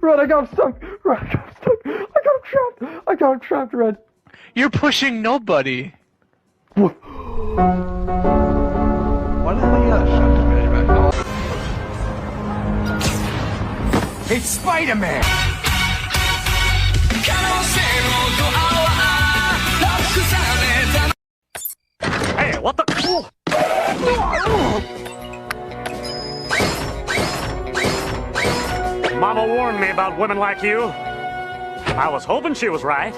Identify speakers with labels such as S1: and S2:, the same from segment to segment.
S1: Red, I got him stuck! Red, I got him stuck! I got him trapped! I got him trapped, Red!
S2: You're pushing nobody.
S1: What?
S2: Why the hell you got shot to me back?
S3: It's Spider-Man! Hey, what the? Mama warned me about women like you. I was hoping she was right.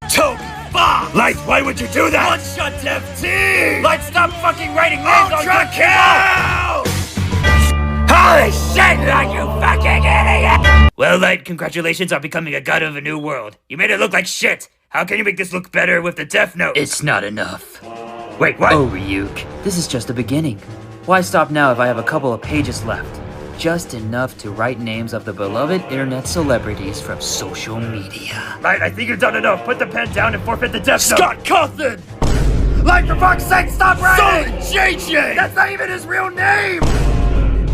S4: Toby! Fuck! Light, why would you do that? One-shot FT! Light, stop fucking writing names on your kill! Holy shit, Light, you fucking idiot! Well, Light, congratulations on becoming a god of a new world. You made it look like shit. How can you make this look better with the Death Note?
S5: It's not enough.
S4: Wait, what?
S5: Oh, Ryuk, this is just the beginning. Why stop now if I have a couple of pages left? Just enough to write names of the beloved internet celebrities from social media.
S4: Light, I think you've done enough. Put the pen down and forfeit the Death Note.
S3: Scott Cawthon!
S4: Light, for fuck's sake, stop writing!
S3: Solid JJ!
S4: That's not even his real name!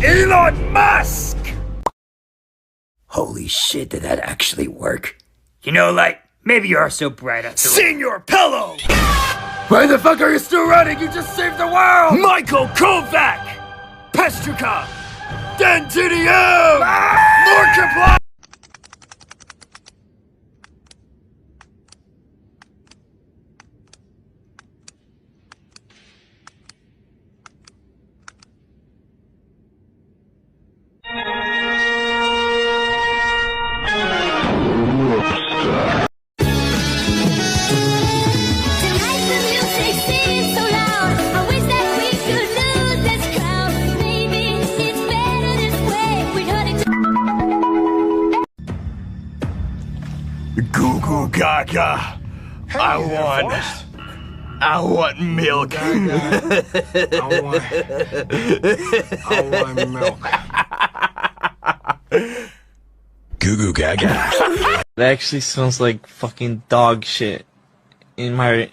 S4: Elon Musk! Holy shit, did that actually work? You know, Light, maybe you are so bright after all.
S3: Senior Pillow!
S4: Why the fuck are you still running? You just saved the world!
S3: Michael Kovac! Pestruka! Dan TDM! Markiplier!
S4: Goo goo gaga.
S6: Hey,
S4: I want milk.
S6: I want milk.
S4: Goo goo gaga.
S7: It actually smells like fucking dog shit in my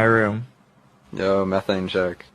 S7: room.
S8: Yo, methane check.